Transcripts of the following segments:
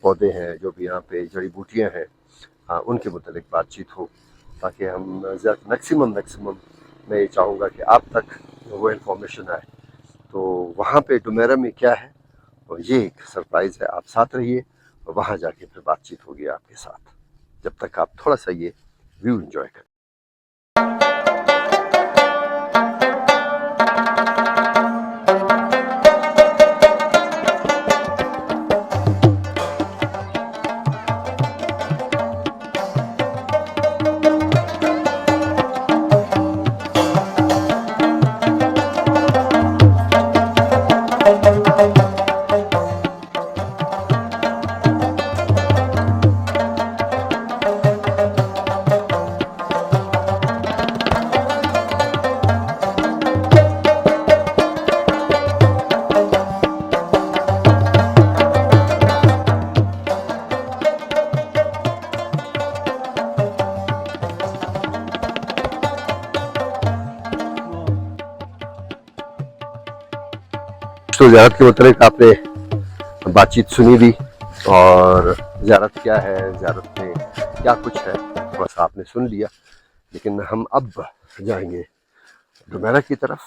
پودے ہیں، جو بھی یہاں پہ جڑی بوٹیاں ہیں، ان کے متعلق بات چیت ہو، تاکہ ہم میکسیمم میں یہ چاہوں گا کہ آپ تک وہ انفارمیشن آئے. تو وہاں پہ ڈومیرا میں کیا ہے، اور یہ ایک سرپرائز ہے. آپ ساتھ رہیے، اور وہاں جا کے پھر بات چیت ہوگی آپ کے ساتھ، جب تک آپ تھوڑا سا یہ ویو انجوائے کریں. تو زیارت کے متعلق آپ نے بات چیت سنی بھی، اور زیارت کیا ہے، زیارت میں کیا کچھ ہے، تھوڑا سا آپ نے سن لیا. لیکن ہم اب جائیں گے ڈومیرا کی طرف.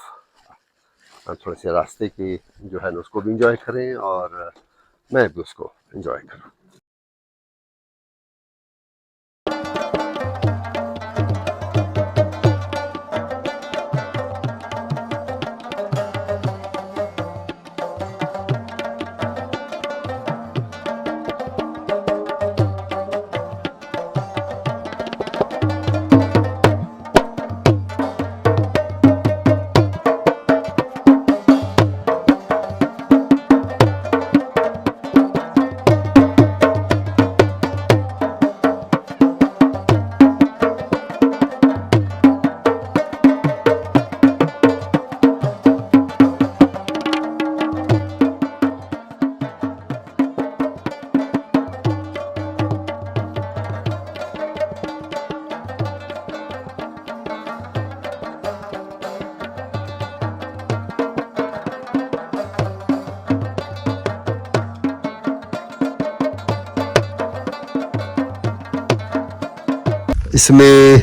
تھوڑے سے راستے کی جو ہے نا اس کو بھی انجوائے کریں، اور میں بھی اس کو انجوائے کروں. اس میں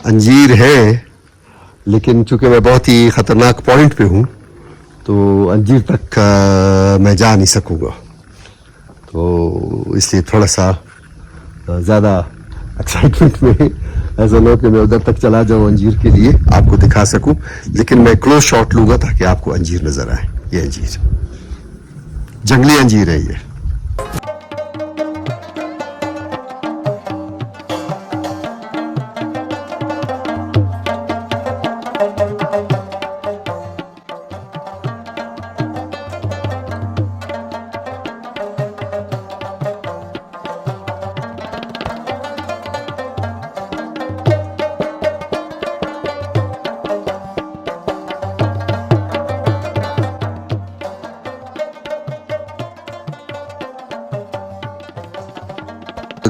انجیر ہیں، لیکن چونکہ میں بہت ہی خطرناک پوائنٹ پہ ہوں تو انجیر تک میں جا نہیں سکوں گا. تو اس لیے تھوڑا سا زیادہ ایکسائٹمنٹ میں ایسا نہ ہو کہ میں ادھر تک چلا جاؤں انجیر کے لیے آپ کو دکھا سکوں. لیکن میں کلوز شاٹ لوں گا تاکہ آپ کو انجیر نظر آئے. یہ انجیر جنگلی انجیر ہے. یہ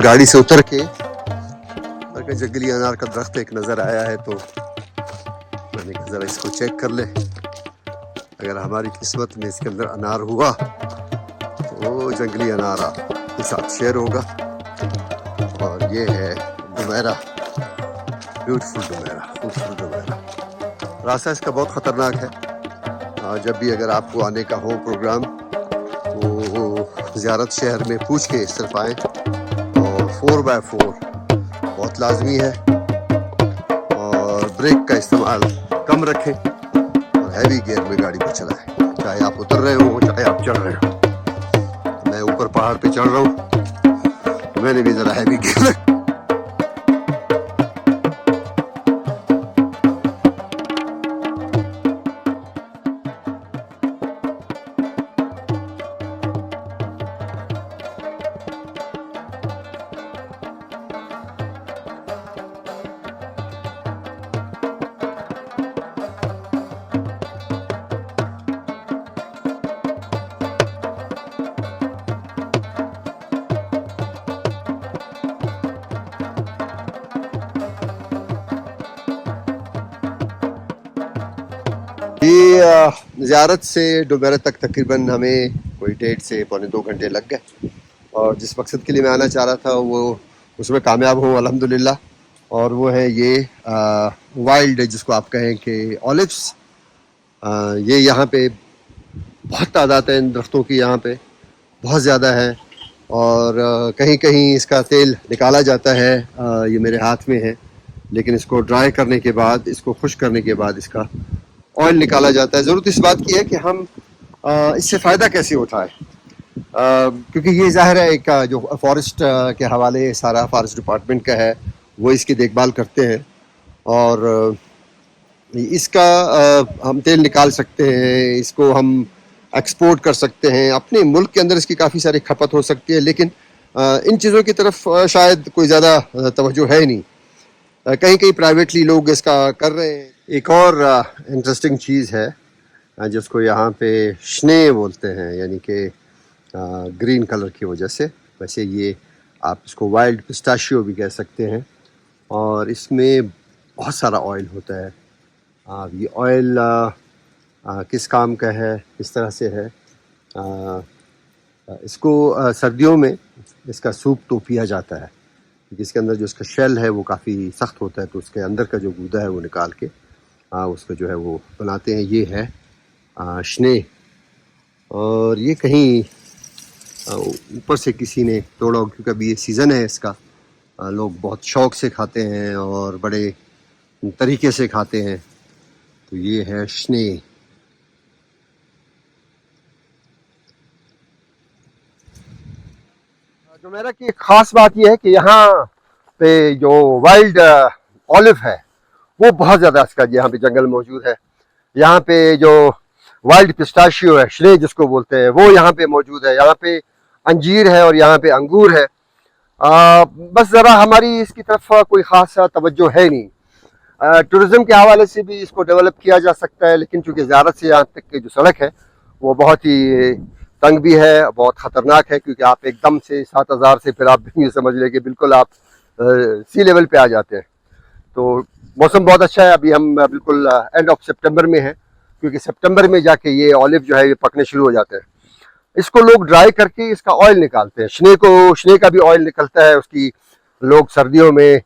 گاڑی سے اتر کے جنگلی انار کا درخت ایک نظر آیا ہے، تو میں نے کہا ذرا اس کو چیک کر لے. اگر ہماری قسمت میں اس کے اندر انار ہوا تو جنگلی انار آپ کے ساتھ شیئر ہوگا. اور یہ ہے ڈومیرا، بیوٹیفل ڈومیرا، خوبصورت ڈومیرا. راستہ اس کا بہت خطرناک ہے. جب بھی اگر آپ کو آنے کا ہو پروگرام تو زیارت شہر میں پوچھ کے اس طرف آئیں. 4x4 بہت لازمی ہے، اور بریک کا استعمال کم رکھیں، اور ہیوی گیئر میں گاڑی کو چلائیں، چاہے آپ اتر رہے ہو چاہے آپ چڑھ رہے ہو. میں اوپر پہاڑ پہ چڑھ رہا ہوں، میں نے بھی ذرا ہیوی گیئر یہ زیارت سے ڈومیرا تک تقریباً ہمیں کوئی 1.5 سے 1.25 گھنٹے لگ گئے. اور جس مقصد کے لیے میں آنا چاہ رہا تھا وہ اس میں کامیاب ہوں الحمدللہ. اور وہ ہے یہ وائلڈ جس کو آپ کہیں کہ اولیوس. یہ یہاں پہ بہت تعداد ہے ان درختوں کی، یہاں پہ بہت زیادہ ہے. اور کہیں کہیں اس کا تیل نکالا جاتا ہے، یہ میرے ہاتھ میں ہے، لیکن اس کو ڈرائی کرنے کے بعد، اس کو خشک کرنے کے بعد اس کا آئل نکالا جاتا ہے. ضرورت اس بات کی ہے کہ ہم اس سے فائدہ کیسے اٹھائیں، کیونکہ یہ ظاہر ہے ایک جو فارسٹ کے حوالے سارا فارسٹ ڈپارٹمنٹ کا ہے، وہ اس کی دیکھ بھال کرتے ہیں. اور اس کا ہم تیل نکال سکتے ہیں، اس کو ہم ایکسپورٹ کر سکتے ہیں. اپنے ملک کے اندر اس کی کافی ساری کھپت ہو سکتی ہے، لیکن ان چیزوں کی طرف شاید کوئی زیادہ توجہ ہے نہیں. کہیں کہیں پرائیویٹلی لوگ اس کا کر رہے ہیں. ایک اور انٹرسٹنگ چیز ہے جس کو یہاں پہ شنے بولتے ہیں، یعنی کہ گرین کلر کی وجہ سے. ویسے یہ آپ اس کو وائلڈ پسٹاشیو بھی کہہ سکتے ہیں. اور اس میں بہت سارا آئل ہوتا ہے. یہ آئل کس کام کا ہے، کس طرح سے ہے، اس کو سردیوں میں اس کا سوپ تو پیا جاتا ہے، جس کے اندر جو اس کا شیل ہے وہ کافی سخت ہوتا ہے، تو اس کے اندر کا جو گودا ہے وہ نکال کے اس کا جو ہے وہ بناتے ہیں. یہ ہے شنے. اور یہ کہیں اوپر سے کسی نے توڑا، کیونکہ ابھی یہ سیزن ہے اس کا. لوگ بہت شوق سے کھاتے ہیں اور بڑے طریقے سے کھاتے ہیں. تو یہ ہے شنے. جو میرا کی خاص بات یہ ہے کہ یہاں پہ جو وائلڈ اولیو ہے وہ بہت زیادہ اس کا یہاں پہ جنگل موجود ہے. یہاں پہ جو وائلڈ پسٹاشیو ہے، شنے جس کو بولتے ہیں، وہ یہاں پہ موجود ہے. یہاں پہ انجیر ہے اور یہاں پہ انگور ہے. بس ذرا ہماری اس کی طرف کوئی خاص توجہ ہے نہیں. ٹورزم کے حوالے سے بھی اس کو ڈیولپ کیا جا سکتا ہے، لیکن چونکہ زیارت سے یہاں تک کی جو سڑک ہے وہ بہت ہی تنگ بھی ہے، بہت خطرناک ہے، کیونکہ آپ ایک دم سے 7,000 سے پھر آپ یہ سمجھ لیں کہ بالکل آپ سی لیول پہ آ جاتے ہیں. تو موسم بہت اچھا ہے. ابھی ہم بالکل اینڈ آف سپٹمبر میں ہیں، کیونکہ سپٹمبر میں جا کے یہ اولیو جو ہے یہ پکنے شروع ہو جاتے ہیں. اس کو لوگ ڈرائی کر کے اس کا آئل نکالتے ہیں. شنے کا بھی آئل نکلتا ہے. اس کی لوگ سردیوں میں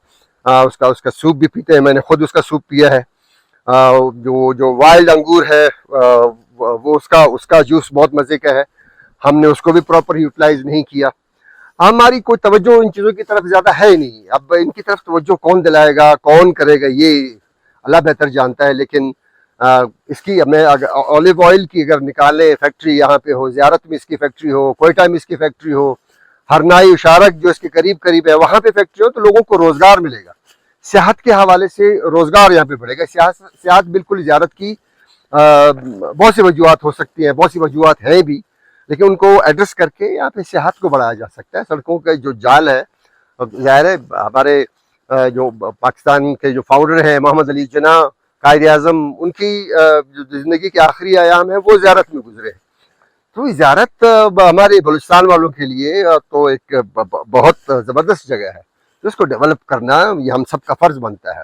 اس کا سوپ بھی پیتے ہیں. میں نے خود اس کا سوپ پیا ہے. جو وائلڈ انگور ہے وہ اس کا جوس بہت مزے کا ہے. ہم نے اس کو بھی پراپر یوٹیلائز نہیں کیا. ہماری کوئی توجہ ان چیزوں کی طرف زیادہ ہے نہیں. اب ان کی طرف توجہ کون دلائے گا، کون کرے گا، یہ اللہ بہتر جانتا ہے. لیکن اس کی میں اولیو آئل کی اگر نکالے فیکٹری یہاں پہ ہو، زیارت میں اس کی فیکٹری ہو، کوئٹہ میں اس کی فیکٹری ہو، ہرنائی اشارک جو اس کے قریب قریب ہے وہاں پہ فیکٹری ہو، تو لوگوں کو روزگار ملے گا. سیاحت کے حوالے سے روزگار یہاں پہ بڑھے گا. سیاحت بالکل زیارت کی بہت سی وجوہات ہو سکتی ہیں، بہت سی وجوہات ہیں بھی، لیکن ان کو ایڈریس کر کے یہاں پہ سیاحت کو بڑھایا جا سکتا ہے. سڑکوں کا جو جال ہے، ظاہر ہے ہمارے جو پاکستان کے جو فاؤنڈر ہیں محمد علی جناح قائد اعظم، ان کی جو زندگی کے آخری ایام ہیں وہ زیارت میں گزرے. تو زیارت ہمارے بلوچستان والوں کے لیے تو ایک بہت زبردست جگہ ہے. اس کو ڈیولپ کرنا یہ ہم سب کا فرض بنتا ہے.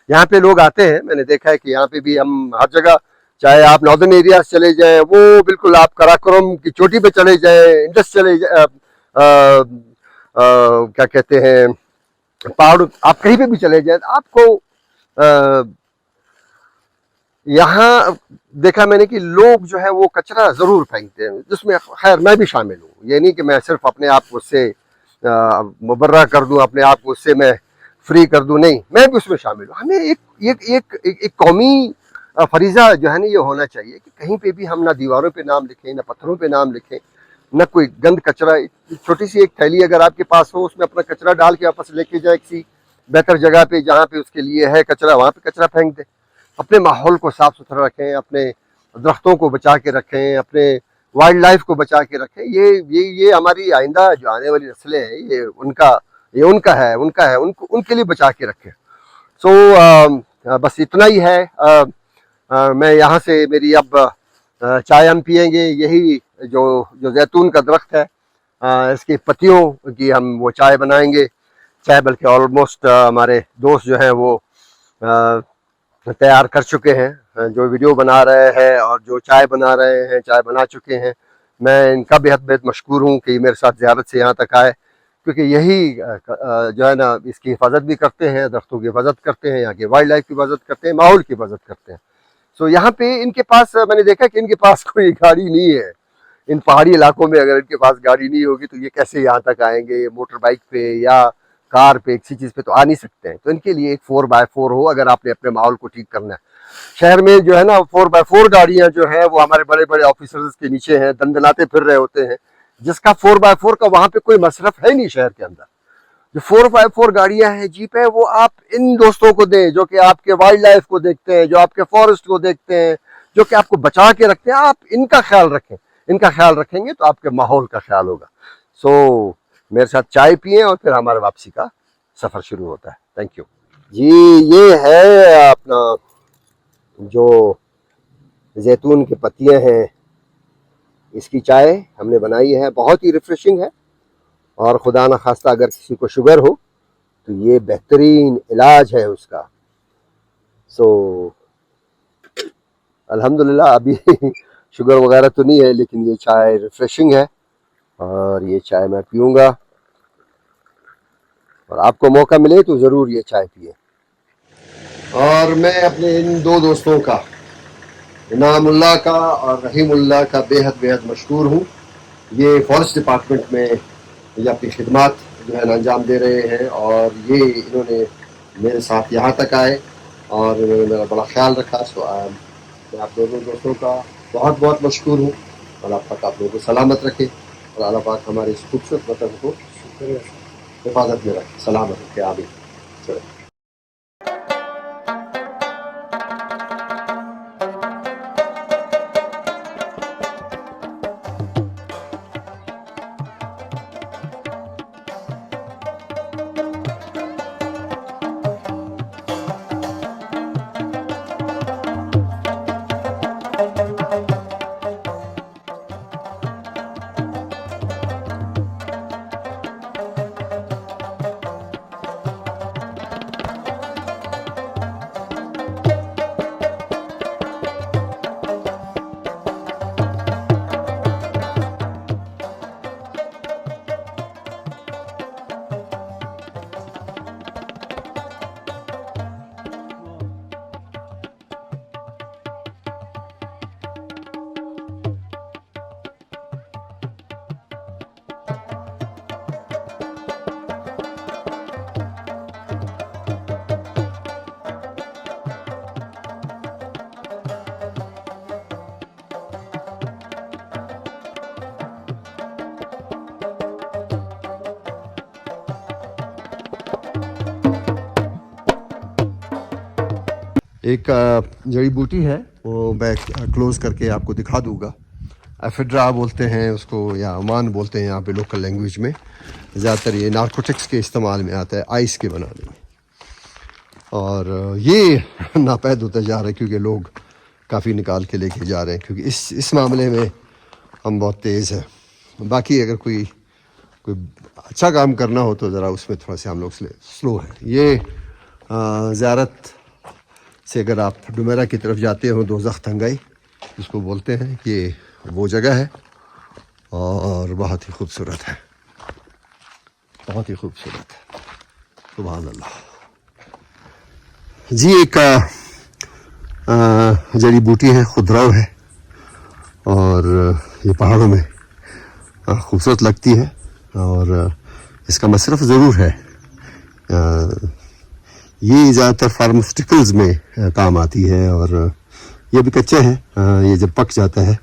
یہاں پہ لوگ آتے ہیں، میں نے دیکھا ہے کہ یہاں پہ بھی ہم ہر جگہ، چاہے آپ ناردرن ایریاز چلے جائیں، وہ بالکل آپ کراکرم کی چوٹی پہ چلے جائیں، انڈس چلے جائیں، کیا کہتے ہیں، پہاڑ، آپ کہیں پہ بھی چلے جائیں، آپ کو یہاں دیکھا میں نے کہ لوگ جو ہے وہ کچرا ضرور پھینکتے ہیں، جس میں خیر میں بھی شامل ہوں. یہ نہیں کہ میں صرف اپنے آپ کو اس سے مبرہ کر دوں، اپنے آپ کو اس سے میں فری کر دوں، نہیں، میں بھی اس میں شامل ہوں. ہمیں ایک قومی فریضہ جو ہے نا یہ ہونا چاہیے کہ کہیں پہ بھی ہم نہ دیواروں پہ نام لکھیں، نہ پتھروں پہ نام لکھیں، نہ کوئی گند کچرا. چھوٹی سی ایک تھیلی اگر آپ کے پاس ہو، اس میں اپنا کچرا ڈال کے واپس لے کے جائے کسی بہتر جگہ پہ جہاں پہ اس کے لیے ہے کچرا، وہاں پہ کچرا پھینک دے. اپنے ماحول کو صاف ستھرا رکھیں، اپنے درختوں کو بچا کے رکھیں، اپنے وائلڈ لائف کو بچا کے رکھیں. یہ ہماری آئندہ جو آنے والی نسلیں ہیں، یہ ان کا ہے، ان کے لیے بچا کے رکھیں. سو بس اتنا ہی ہے. میں یہاں سے میری اب چائے ہم پیئیں گے. یہی جو زیتون کا درخت ہے، اس کی پتیوں کی ہم وہ چائے بنائیں گے. چائے بلکہ آلموسٹ ہمارے دوست جو ہیں وہ تیار کر چکے ہیں، جو ویڈیو بنا رہے ہیں اور جو چائے بنا رہے ہیں، چائے بنا چکے ہیں. میں ان کا بہت بہت مشکور ہوں کہ یہ میرے ساتھ زیارت سے یہاں تک آئے، کیونکہ یہی جو ہے نا اس کی حفاظت بھی کرتے ہیں، درختوں کی حفاظت کرتے ہیں، یہاں کی وائلڈ لائف کی حفاظت کرتے ہیں، ماحول کی حفاظت کرتے ہیں. سو یہاں پہ ان کے پاس میں نے دیکھا کہ ان کے پاس کوئی گاڑی نہیں ہے. ان پہاڑی علاقوں میں اگر ان کے پاس گاڑی نہیں ہوگی تو یہ کیسے یہاں تک آئیں گے؟ موٹر بائک پہ یا کار پہ کسی چیز پہ تو آ نہیں سکتے ہیں. تو ان کے لیے ایک 4x4 ہو اگر آپ نے اپنے ماحول کو ٹھیک کرنا ہے. شہر میں جو ہے نا 4x4 گاڑیاں جو ہیں وہ ہمارے بڑے بڑے آفیسرز کے نیچے ہیں، دندناتے پھر رہے ہوتے ہیں، جس کا 4x4 کا وہاں پہ کوئی مصرف ہے نہیں شہر کے اندر. جو 4x4 گاڑیاں ہیں، جیپ ہے، وہ آپ ان دوستوں کو دیں جو کہ آپ کے وائلڈ لائف کو دیکھتے ہیں، جو آپ کے فارسٹ کو دیکھتے ہیں، جو کہ آپ کو بچا کے رکھتے ہیں. آپ ان کا خیال رکھیں. ان کا خیال رکھیں گے تو آپ کے ماحول کا خیال ہوگا. سو میرے ساتھ چائے پئیں اور پھر ہمارے واپسی کا سفر شروع ہوتا ہے. تھینک یو جی. یہ ہے اپنا جو زیتون کی پتیاں ہیں، اس کی چائے ہم نے بنائی ہے، بہت ہی ریفریشنگ ہے. اور خدا نہ خواستہ اگر کسی کو شوگر ہو تو یہ بہترین علاج ہے اس کا. سو الحمدللہ ابھی شوگر وغیرہ تو نہیں ہے، لیکن یہ چائے ریفریشنگ ہے اور یہ چائے میں پیوں گا. اور آپ کو موقع ملے تو ضرور یہ چائے پیے. اور میں اپنے ان دو دوستوں کا، انعام اللہ کا اور رحیم اللہ کا، بے حد مشکور ہوں. یہ فارسٹ ڈپارٹمنٹ میں یہ اپنی خدمات جو ہے انجام دے رہے ہیں، اور یہ انہوں نے میرے ساتھ یہاں تک آئے اور انہوں نے میرا بڑا خیال رکھا. سو میں آپ دونوں دوستوں کا بہت مشکور ہوں. اور آپ تک آپ لوگوں کو سلامت رکھے اور اللہ پاک ہمارے اس خوبصورت وطن کو حفاظت میں رکھے، سلامت رکھے. آمین. چلو. ایک جڑی بوٹی ہے، وہ میں کلوز کر کے آپ کو دکھا دوں گا. ایفیڈرا بولتے ہیں اس کو، یا امان بولتے ہیں یہاں پہ لوکل لینگویج میں. زیادہ تر یہ نارکوٹکس کے استعمال میں آتا ہے، آئس کے بنانے میں. اور یہ ناپید ہوتا جا رہا ہے کیونکہ لوگ کافی نکال کے لے کے جا رہے ہیں، کیونکہ اس معاملے میں ہم بہت تیز ہیں. باقی اگر کوئی اچھا کام کرنا ہو تو ذرا اس میں تھوڑا سا ہم لوگ سلو ہیں. یہ زیارت سے اگر آپ ڈومیرا کی طرف جاتے ہو، دوزخ تنگائی جس کو بولتے ہیں، یہ وہ جگہ ہے اور بہت ہی خوبصورت ہے، بہت ہی خوبصورت ہے. سبحان اللہ. جی ایک جڑی بوٹی ہے، خدراؤ ہے، اور یہ پہاڑوں میں خوبصورت لگتی ہے اور اس کا مصرف ضرور ہے. یہ زیادہ تر فارماسٹیکلز میں کام آتی ہے، اور یہ بھی کچا ہے. یہ جب پک جاتا ہے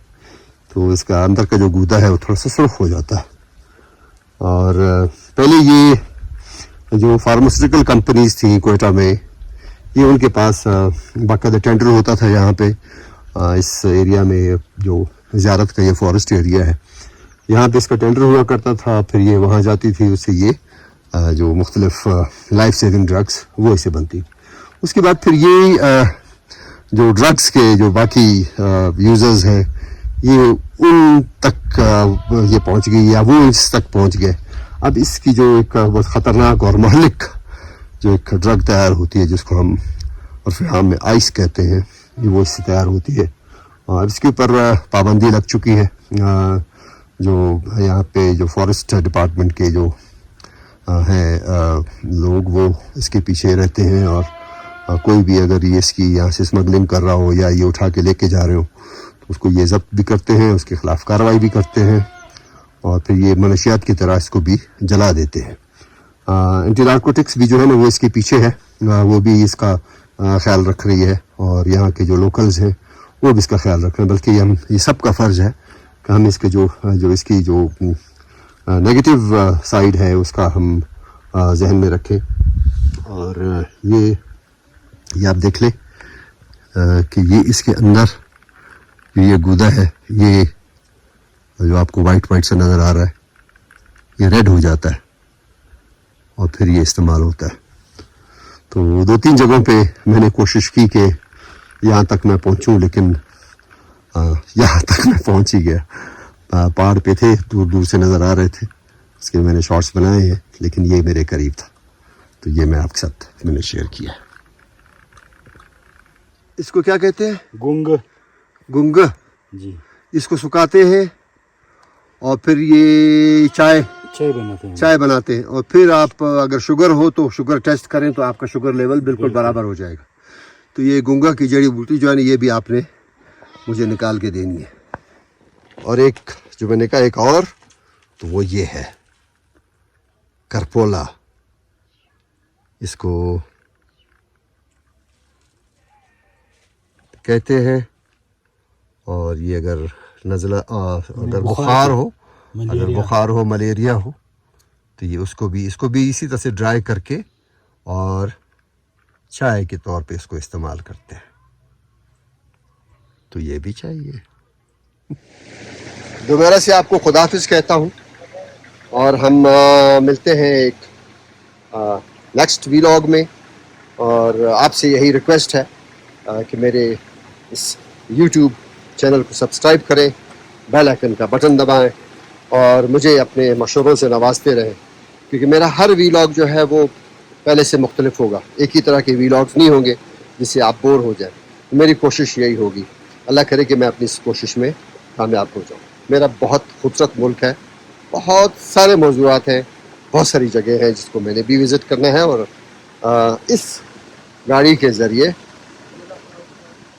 تو اس کا اندر کا جو گودا ہے وہ تھوڑا سا سرخ ہو جاتا ہے. اور پہلے یہ جو فارماسٹیکل کمپنیز تھیں کوئٹہ میں، یہ ان کے پاس باقاعدہ ٹینڈر ہوتا تھا. یہاں پہ اس ایریا میں جو زیارت کا یہ فارسٹ ایریا ہے، یہاں پہ اس کا ٹینڈر ہوا کرتا تھا. پھر یہ وہاں جاتی تھی، اس سے یہ جو مختلف لائف سیونگ ڈرگس وہ اسے بنتی. اس کے بعد پھر یہ جو ڈرگس کے جو باقی یوزرز ہیں، یہ ان تک یہ پہنچ گئی یا وہ اس تک پہنچ گئے. اب اس کی جو ایک بہت خطرناک اور مہلک جو ایک ڈرگ تیار ہوتی ہے، جس کو ہم عرف عام میں آئس کہتے ہیں، یہ وہ اس سے تیار ہوتی ہے. اور اس کے اوپر پابندی لگ چکی ہے. جو یہاں پہ جو فارسٹ ڈپارٹمنٹ کے جو ہیں لوگ وہ اس کے پیچھے رہتے ہیں، اور کوئی بھی اگر یہ اس کی یہاں سے اسمگلنگ کر رہا ہو یا یہ اٹھا کے لے کے جا رہے ہو تو اس کو یہ ضبط بھی کرتے ہیں، اس کے خلاف کارروائی بھی کرتے ہیں، اور پھر یہ منشیات کی طرح اس کو بھی جلا دیتے ہیں۔ اینٹی نارکوٹکس بھی جو ہے نا وہ اس کے پیچھے ہے، وہ بھی اس کا خیال رکھ رہی ہے، اور یہاں کے جو لوکلز ہیں وہ بھی اس کا خیال رکھ رہے ہیں، بلکہ یہ سب کا فرض ہے کہ ہم اس کے جو اس کی جو نیگیٹو سائیڈ ہے اس کا ہم ذہن میں رکھیں۔ اور یہ آپ دیکھ لیں کہ یہ اس کے اندر یہ گودا ہے، یہ جو آپ کو وائٹ سے نظر آ رہا ہے یہ ریڈ ہو جاتا ہے اور پھر یہ استعمال ہوتا ہے۔ تو 2-3 جگہوں پہ میں نے کوشش کی کہ یہاں تک میں پہنچوں، لیکن یہاں تک میں پہنچ ہی گیا۔ پہاڑ پہ تھے، دور دور سے نظر آ رہے تھے، اس کے میں نے شارٹس بنائے ہیں، لیکن یہ میرے قریب تھا تو یہ میں آپ کے ساتھ میں نے شیئر کیا۔ اس کو کیا کہتے ہیں؟ گنگ جی، اس کو سکھاتے ہیں اور پھر یہ چائے بناتے ہیں، اور پھر آپ اگر شوگر ہو تو شوگر ٹیسٹ کریں تو آپ کا شوگر لیول بالکل برابر ہو جائے گا۔ تو یہ گنگا کی جڑی بوٹی جو ہے نا یہ بھی آپ نے مجھے نکال کے دینی ہے۔ اور ایک جو میں نے کہا ایک اور، تو وہ یہ ہے کرپولا، اس کو کہتے ہیں۔ اور یہ اگر نزلہ اگر بخار ہو، ملیریا ہو تو یہ اس کو بھی اسی طرح سے ڈرائی کر کے اور چائے کے طور پہ اس کو استعمال کرتے ہیں۔ تو یہ بھی چاہیے۔ دوبارہ سے آپ کو خداحافظ کہتا ہوں، اور ہم ملتے ہیں ایک نیکسٹ ویلاگ میں، اور آپ سے یہی ریکویسٹ ہے کہ میرے اس یوٹیوب چینل کو سبسکرائب کریں، بیل آئیکن کا بٹن دبائیں، اور مجھے اپنے مشوروں سے نوازتے رہیں، کیونکہ میرا ہر ویلاگ جو ہے وہ پہلے سے مختلف ہوگا، ایک ہی طرح کے ویلاگز نہیں ہوں گے جس سے آپ بور ہو جائیں۔ میری کوشش یہی ہوگی، اللہ کرے کہ میں اپنی اس کوشش میں کامیاب ہو جاؤں۔ میرا بہت خوبصورت ملک ہے، بہت سارے موضوعات ہیں، بہت ساری جگہ ہیں جس کو میں نے بھی وزٹ کرنا ہے، اور اس گاڑی کے ذریعے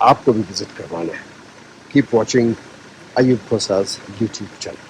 آپ کو بھی وزٹ کروانا ہے۔ Keep watching Ayub Khosa's YouTube channel.